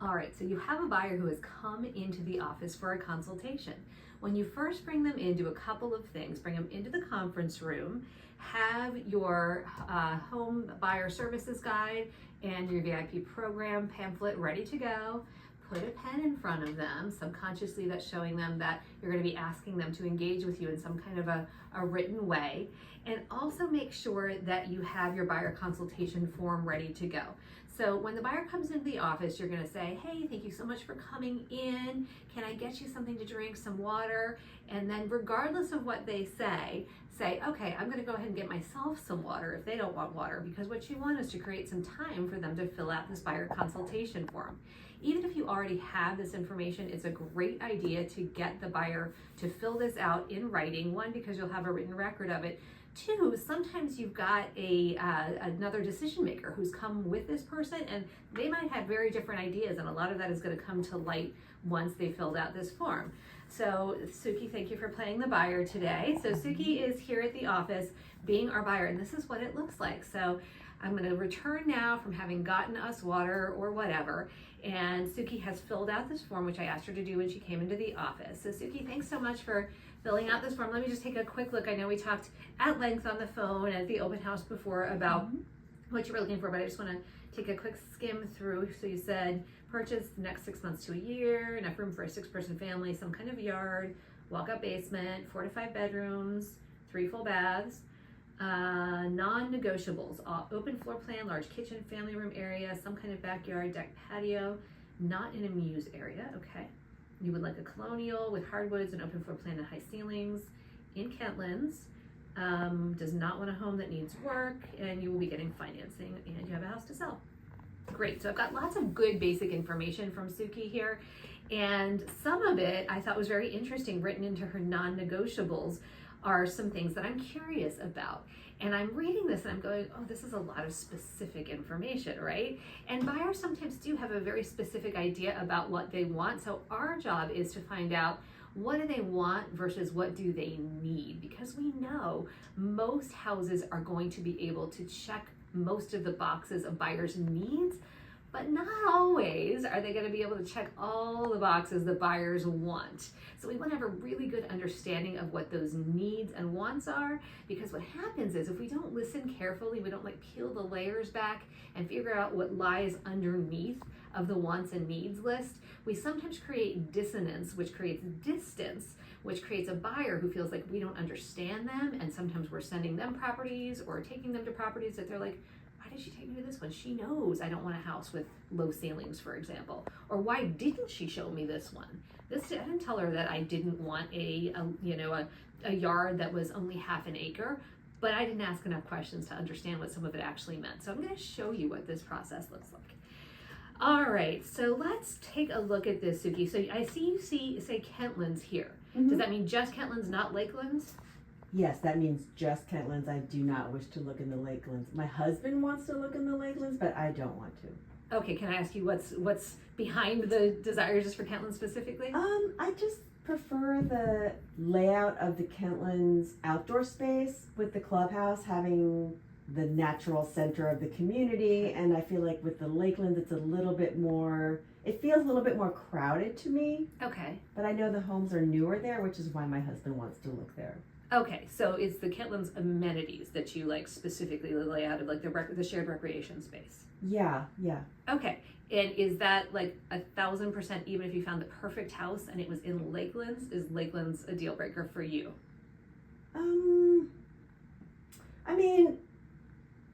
All right, so you have a buyer who has come into the office for a consultation. When you first bring them in, do a couple of things. Bring them into the conference room, have your home buyer services guide and your VIP program pamphlet ready to go. Put a pen in front of them, subconsciously that's showing them that you're going to be asking them to engage with you in some kind of a written way. And also make sure that you have your buyer consultation form ready to go. So when the buyer comes into the office, you're going to say, hey, thank you so much for coming in. Can I get you something to drink, some water? And then regardless of what they say, okay, I'm going to go ahead and get myself some water if they don't want water, because what you want is to create some time for them to fill out this buyer consultation form. Even if you already have this information, it's a great idea to get the buyer to fill this out in writing. One, because you'll have a written record of it. Two, sometimes you've got another decision maker who's come with this person, and they might have very different ideas, and a lot of that is going to come to light once they filled out this form. So Suki, thank you for playing the buyer today. So Suki is here at the office being our buyer, and this is what it looks like. So I'm going to return now from having gotten us water or whatever, and Suki has filled out this form, which I asked her to do when she came into the office. So Suki, thanks so much for filling out this form. Let me just take a quick look. I know we talked at length on the phone at the open house before about what you were looking for, but I just want to take a quick skim through. So you said purchase the next 6 months to a year, enough room for a 6-person family, some kind of yard, walk-up basement, 4 to 5 bedrooms, 3 full baths, non-negotiables, open floor plan, large kitchen, family room area, some kind of backyard, deck, patio, not in a muse area. Okay. You would like a colonial with hardwoods, an open floor plan and high ceilings in Kentlands. Does not want a home that needs work, and you will be getting financing, and you have a house to sell. Great, so I've got lots of good basic information from Suki here, and some of it I thought was very interesting. Written into her non-negotiables are some things that I'm curious about. And I'm reading this and I'm going, oh, this is a lot of specific information, right? And buyers sometimes do have a very specific idea about what they want. So our job is to find out, what do they want versus what do they need? Because we know most houses are going to be able to check most of the boxes a buyer's needs, but not always are they going to be able to check all the boxes the buyers want. So we want to have a really good understanding of what those needs and wants are, because what happens is if we don't listen carefully, we don't peel the layers back and figure out what lies underneath of the wants and needs list, we sometimes create dissonance, which creates distance, which creates a buyer who feels like we don't understand them, and sometimes we're sending them properties or taking them to properties that they're like, why did she take me to this one? She knows I don't want a house with low ceilings, for example. Or why didn't she show me this one? I didn't tell her that I didn't want a yard that was only half an acre, but I didn't ask enough questions to understand what some of it actually meant. So I'm going to show you what this process looks like. All right, so let's take a look at this, Suki. So I see you say Kentlands here. Does that mean just Kentlands, not Lakelands? Yes, that means just Kentlands. I do not wish to look in the Lakelands. My husband wants to look in the Lakelands, but I don't want to. Okay, can I ask you what's behind the desire just for Kentlands specifically? I just prefer the layout of the Kentlands outdoor space with the clubhouse having the natural center of the community, and I feel like with the Lakelands it's a little bit more, it feels a little bit more crowded to me. Okay. But I know the homes are newer there, which is why my husband wants to look there. Okay, so it's the Kentlands amenities that you specifically the layout of the shared recreation space. Yeah. Okay, and is that 1,000% even if you found the perfect house and it was in Lakelands? Is Lakelands a deal breaker for you? I mean,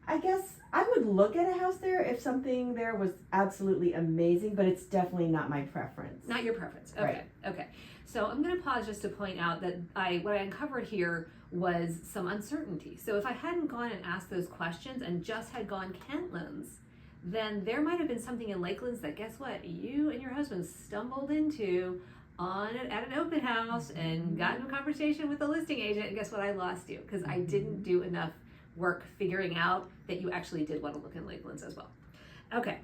I guess I would look at a house there if something there was absolutely amazing, but it's definitely not my preference. Not your preference. Okay. Right. Okay. So I'm going to pause just to point out that what I uncovered here was some uncertainty. So if I hadn't gone and asked those questions and just had gone Kentlands, then there might have been something in Lakelands that, guess what, you and your husband stumbled into at an open house and got into a conversation with the listing agent, and guess what, I lost you because I didn't do enough work figuring out that you actually did want to look in Lakelands as well. Okay.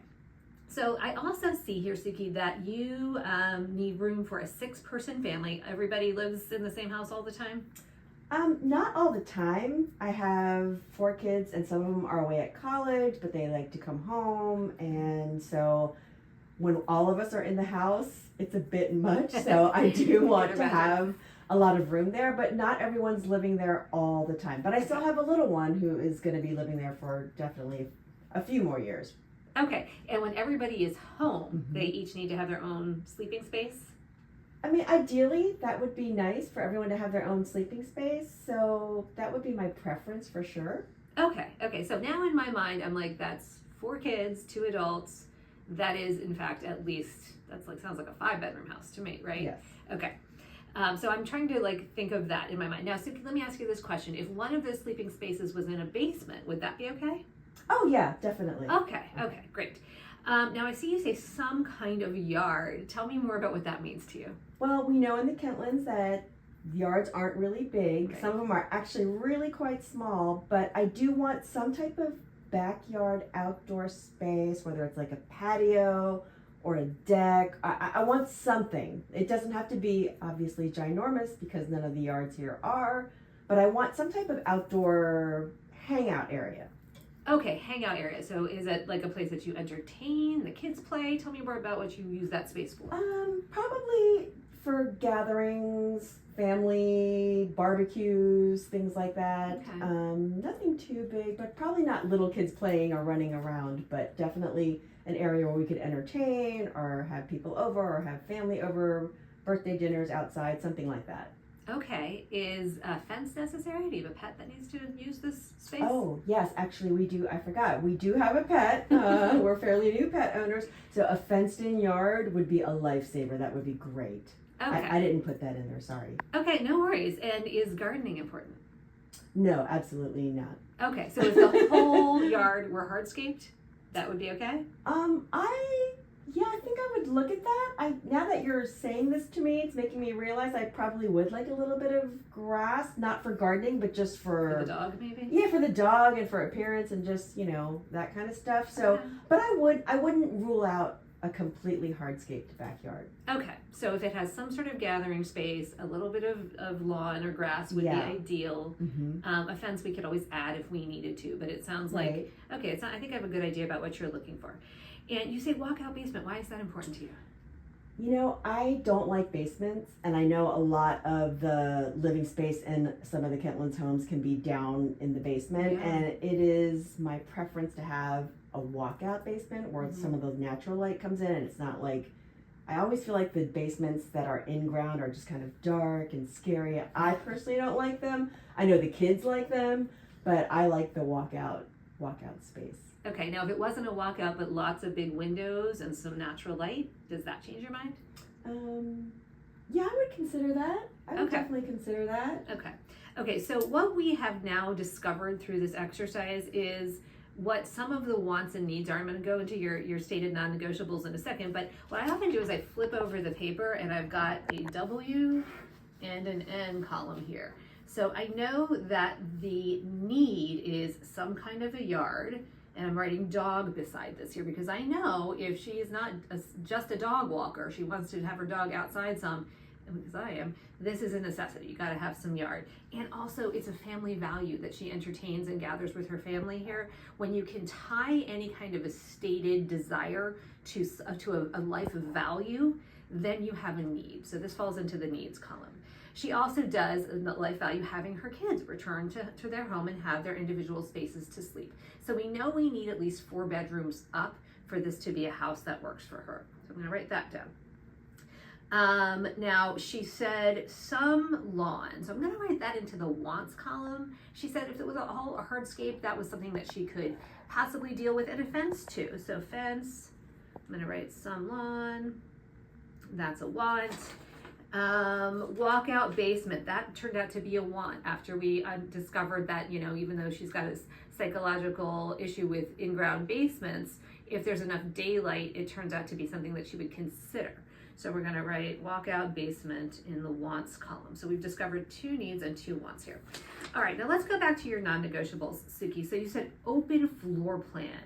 So I also see here, Suki, that you need room for a 6-person family. Everybody lives in the same house all the time? Not all the time. I have 4 kids and some of them are away at college, but they like to come home. And so when all of us are in the house, it's a bit much. So I do want to have a lot of room there, but not everyone's living there all the time. But I still have a little one who is going to be living there for definitely a few more years. Okay, and when everybody is home, they each need to have their own sleeping space? I mean, ideally, that would be nice for everyone to have their own sleeping space. So that would be my preference for sure. Okay, so now in my mind, I'm like, that's 4 kids, 2 adults. That is, in fact, at least, that's like, sounds like a 5-bedroom house to me, right? Yes. Okay. So I'm trying to like think of that in my mind. Now, Suki, let me ask you this question. If one of those sleeping spaces was in a basement, would that be okay? Oh, yeah, definitely. Okay, great. Now I see you say some kind of yard. Tell me more about what that means to you. Well, we know in the Kentlands that yards aren't really big. Right. Some of them are actually really quite small, but I do want some type of backyard outdoor space, whether it's like a patio or a deck. I want something. It doesn't have to be obviously ginormous because none of the yards here are, but I want some type of outdoor hangout area. Okay, hangout area. So is it like a place that you entertain, the kids play? Tell me more about what you use that space for. Probably for gatherings, family, barbecues, things like that. Okay. Nothing too big, but probably not little kids playing or running around, but definitely an area where we could entertain or have people over or have family over, birthday dinners outside, something like that. Okay, is a fence necessary? Do you have a pet that needs to use this space? Oh, yes, actually we do. I forgot. We do have a pet. We're fairly new pet owners. So a fenced-in yard would be a lifesaver. That would be great. Okay. I didn't put that in there, sorry. Okay, no worries. And is gardening important? No, absolutely not. Okay, so if the whole yard were hardscaped, that would be okay? I think I would look at that. Now that you're saying this to me, it's making me realize I probably would like a little bit of grass, not for gardening, but just For the dog, maybe? Yeah, for the dog and for appearance and just, that kind of stuff. So, Okay. but I wouldn't rule out a completely hardscaped backyard. Okay, so if it has some sort of gathering space, a little bit of lawn or grass would be ideal. Mm-hmm. A fence we could always add if we needed to, but it sounds like, Right. okay, it's not, I think I have a good idea about what you're looking for. And you say walkout basement. Why is that important to you? I don't like basements, and I know a lot of the living space in some of the Kentlands homes can be down in the basement, Yeah. and it is my preference to have a walkout basement where some of the natural light comes in, and it's not like, I always feel like the basements that are in ground are just kind of dark and scary. I personally don't like them. I know the kids like them, but I like the walkout space. Okay, now if it wasn't a walkout but lots of big windows and some natural light, does that change your mind? Yeah, I would consider that. I would Okay. definitely consider that. Okay, so what we have now discovered through this exercise is what some of the wants and needs are. I'm going to go into your stated non-negotiables in a second, but what I often do is I flip over the paper and I've got a W and an N column here. So I know that the need is some kind of a yard, and I'm writing dog beside this here because I know if she is not just a dog walker, she wants to have her dog outside some, and because I am, this is a necessity. You got to have some yard. And also it's a family value that she entertains and gathers with her family here. When you can tie any kind of a stated desire to a life of value, then you have a need. So this falls into the needs column. She also does life value having her kids return to their home and have their individual spaces to sleep. So we know we need at least 4 bedrooms up for this to be a house that works for her. So I'm going to write that down. Now she said some lawn. So I'm going to write that into the wants column. She said if it was a hardscape, that was something that she could possibly deal with, and a fence too. So fence, I'm going to write some lawn. That's a want. Walkout basement, that turned out to be a want after we discovered that, even though she's got a psychological issue with in-ground basements, if there's enough daylight, it turns out to be something that she would consider. So we're going to write walkout basement in the wants column. So we've discovered 2 needs and 2 wants here. All right, now let's go back to your non-negotiables, Suki. So you said open floor plan.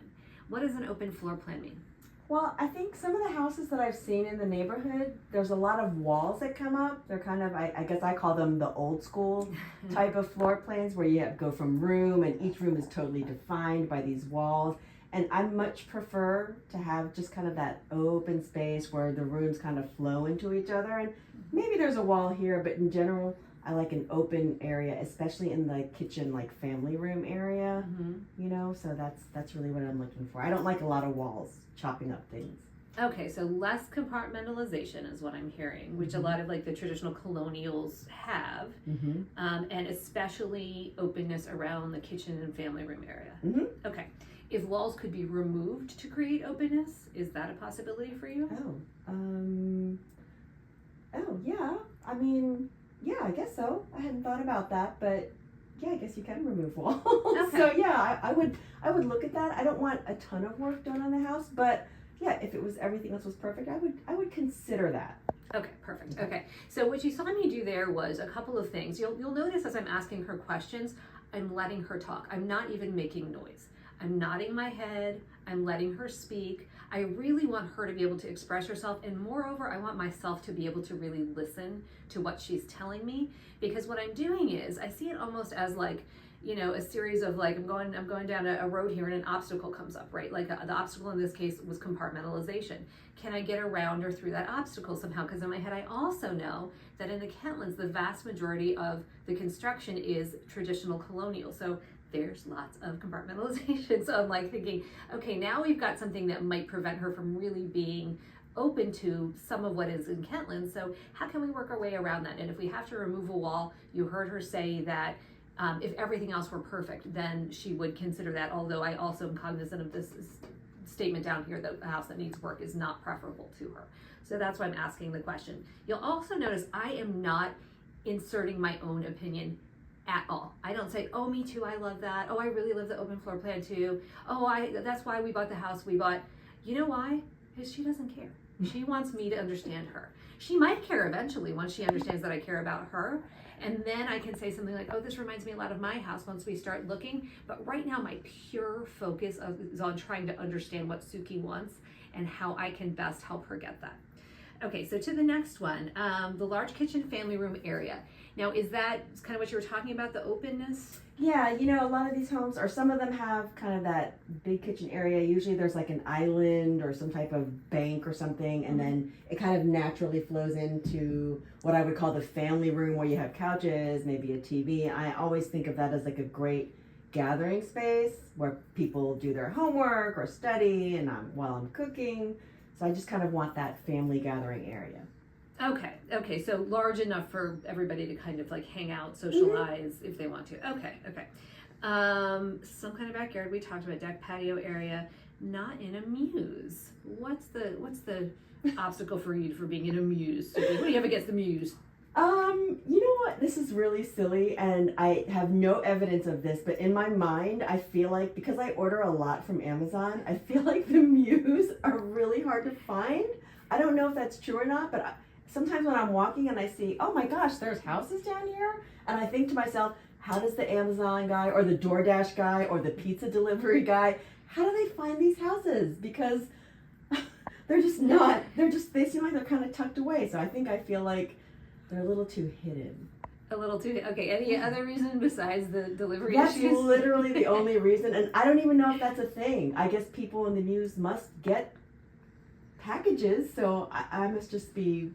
What does an open floor plan mean? Well, I think some of the houses that I've seen in the neighborhood, there's a lot of walls that come up. They're kind of, I guess I call them the old school type of floor plans where you go from room and each room is totally defined by these walls. And I much prefer to have just kind of that open space where the rooms kind of flow into each other. And maybe there's a wall here, but in general, I like an open area, especially in the kitchen, like family room area, you know, so that's really what I'm looking for. I don't like a lot of walls chopping up things. Okay, so less compartmentalization is what I'm hearing, which a lot of like the traditional colonials have, and especially openness around the kitchen and family room area. Okay, if walls could be removed to create openness, is that a possibility for you? Oh, yeah. I mean, yeah, I guess so. I hadn't thought about that, but yeah, I guess you can remove walls. Okay. So yeah, I would look at that. I don't want a ton of work done on the house, but yeah, if it was everything else was perfect, I would consider that. Okay, perfect. Okay, so what you saw me do there was a couple of things. You'll notice as I'm asking her questions, I'm letting her talk. I'm not even making noise. I'm nodding my head. I'm letting her speak. I really want her to be able to express herself, and moreover, I want myself to be able to really listen to what she's telling me, because what I'm doing is I see it almost as like, you know, a series of like, I'm going down a road here and an obstacle comes up, right? Like the obstacle in this case was compartmentalization. Can I get around or through that obstacle somehow? Because in my head, I also know that in the Kentlands, the vast majority of the construction is traditional colonial. So there's lots of compartmentalization. So I'm like thinking, okay, now we've got something that might prevent her from really being open to some of what is in Kentlands. So how can we work our way around that? And if we have to remove a wall, you heard her say that if everything else were perfect, then she would consider that, although I also am cognizant of this statement down here that a house that needs work is not preferable to her. So that's why I'm asking the question. You'll also notice I am not inserting my own opinion at all. I don't say, oh, me too, I love that. Oh, I really love the open floor plan too. Oh, that's why we bought the house we bought. You know why? Because she doesn't care. She wants me to understand her. She might care eventually once she understands that I care about her. And then I can say something like, oh, this reminds me a lot of my house once we start looking. But right now, my pure focus is on trying to understand what Suki wants and how I can best help her get that. Okay, so to the next one, the large kitchen family room area. Now, is that kind of what you were talking about, the openness? Yeah, you know, a lot of these homes, or some of them have kind of that big kitchen area. Usually there's like an island or some type of bank or something, and then it kind of naturally flows into what I would call the family room, where you have couches, maybe a TV. I always think of that as like a great gathering space where people do their homework or study, and while I'm cooking. So I just kind of want that family gathering area. Okay, so large enough for everybody to kind of like hang out, socialize if they want to. Okay. Some kind of backyard. We talked about deck, patio area, not in a muse. What's the obstacle for you for being in a muse? What do you have against the muse? You know what? This is really silly, and I have no evidence of this, but in my mind, I feel like, because I order a lot from Amazon, I feel like the muse are really hard to find. I don't know if that's true or not, but sometimes when I'm walking and I see, oh my gosh, there's houses down here, and I think to myself, how does the Amazon guy or the DoorDash guy or the pizza delivery guy, how do they find these houses? Because they're just not, they seem like they're kind of tucked away. So I feel like they're a little too hidden. A little too, okay. Any other reason besides the delivery That's issues? That's literally the only reason, and I don't even know if that's a thing. I guess people in the muse must get packages, so I must just be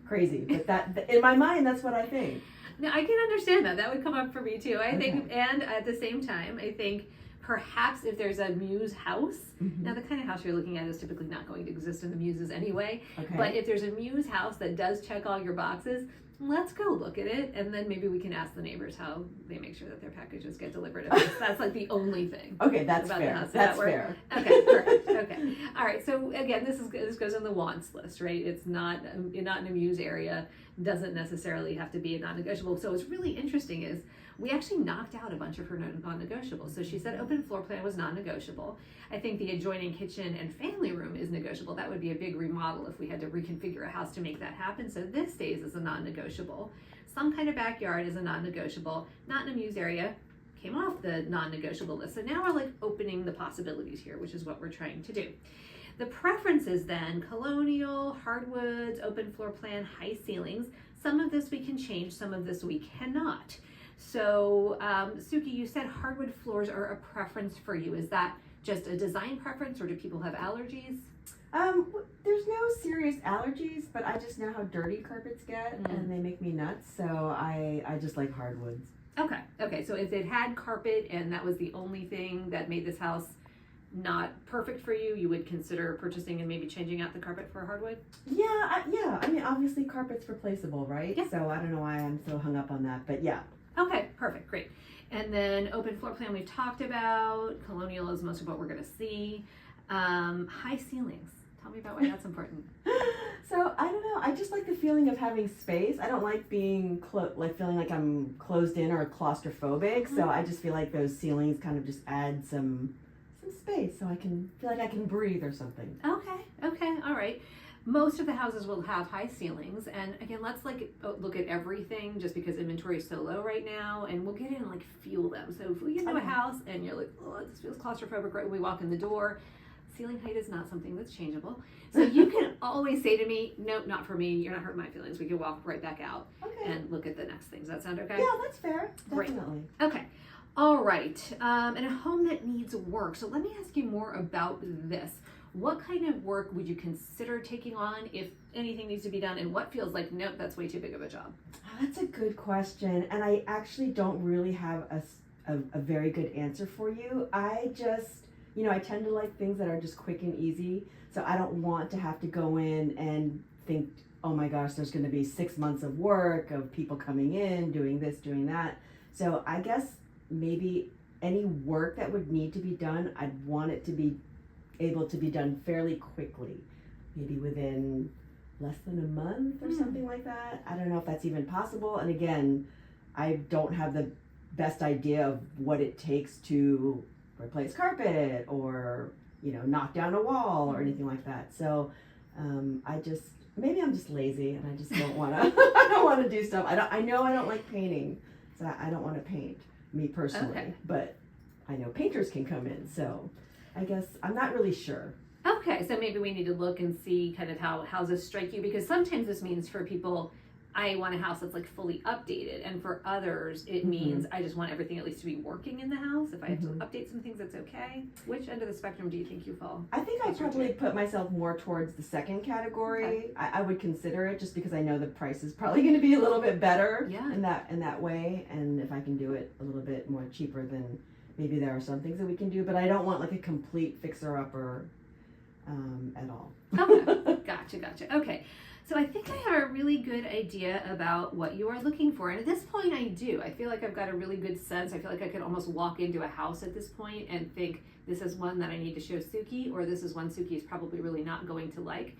crazy. But that, in my mind, that's what I think. No, I can understand that. That would come up for me too. I think, and at the same time, I think perhaps if there's a muse house, now the kind of house you're looking at is typically not going to exist in the muses anyway, but if there's a muse house that does check all your boxes, let's go look at it, and then maybe we can ask the neighbors how they make sure that their packages get delivered. That's like the only thing. Okay, that's about fair. The house. That's fair. Okay, perfect. Okay, all right. So again, this goes on the wants list, right? It's not in a muse area. Doesn't necessarily have to be a non-negotiable. So what's really interesting is we actually knocked out a bunch of her non-negotiables. So she said open floor plan was non-negotiable. I think the adjoining kitchen and family room is negotiable. That would be a big remodel if we had to reconfigure a house to make that happen. So this stays as a non-negotiable. Some kind of backyard is a non-negotiable. Not in a muse area. Came off the non-negotiable list. So now we're like opening the possibilities here, which is what we're trying to do. The preferences then, colonial, hardwoods, open floor plan, high ceilings. Some of this we can change, some of this we cannot. So, Suki, you said hardwood floors are a preference for you. Is that just a design preference, or do people have allergies? There's no serious allergies, but I just know how dirty carpets get, and they make me nuts. So I just like hardwoods. Okay. So if it had carpet and that was the only thing that made this house not perfect for you, you would consider purchasing and maybe changing out the carpet for hardwood? Yeah. I mean, obviously carpet's replaceable, right? Yeah. So I don't know why I'm so hung up on that, but yeah. Okay, perfect, great. And then open floor plan we've talked about. Colonial is most of what we're going to see. High ceilings. Tell me about why that's important. So I don't know. I just like the feeling of having space. I don't like being feeling like I'm closed in or claustrophobic. Mm-hmm. So I just feel like those ceilings kind of just add some space, so I can feel like I can breathe or something. Okay, all right. Most of the houses will have high ceilings, and again, let's look at everything just because inventory is so low right now, and we'll get in and feel them. So if we get into a house and you're like, oh, this feels claustrophobic right when we walk in the door, ceiling height is not something that's changeable. So you can always say to me, nope, not for me. You're not hurting my feelings. We can walk right back out and look at the next things. Does that sound okay? Yeah, that's fair. Great. Definitely. Okay. All right. And a home that needs work. So let me ask you more about this. What kind of work would you consider taking on if anything needs to be done, and what feels like, nope, that's way too big of a job? That's a good question, and I actually don't really have a very good answer for you. I just, I tend to like things that are just quick and easy, so I don't want to have to go in and think, oh my gosh, there's going to be 6 months of work of people coming in, doing this, doing that. So I guess maybe any work that would need to be done, I'd want it to be able to be done fairly quickly, maybe within less than a month or something like that. I don't know if that's even possible. And again, I don't have the best idea of what it takes to replace carpet or, knock down a wall or anything like that. So maybe I'm just lazy and I just don't want to, I don't want to do stuff. I know I don't like painting, so I don't want to paint, me personally, but I know painters can come in. So I guess I'm not really sure. Okay, so maybe we need to look and see kind of how houses strike you, because sometimes this means for people, I want a house that's fully updated, and for others it means I just want everything at least to be working in the house. If I have to update some things, that's okay. Which end of the spectrum do you think you fall? I think I probably put myself more towards the second category. Okay. I would consider it just because I know the price is probably going to be a little bit better in that way, and if I can do it a little bit more cheaper, then maybe there are some things that we can do, but I don't want a complete fixer-upper at all. Okay, gotcha. Okay, so I think I have a really good idea about what you are looking for, and at this point I do. I feel like I've got a really good sense. I feel like I could almost walk into a house at this point and think, this is one that I need to show Suki, or this is one Suki is probably really not going to like.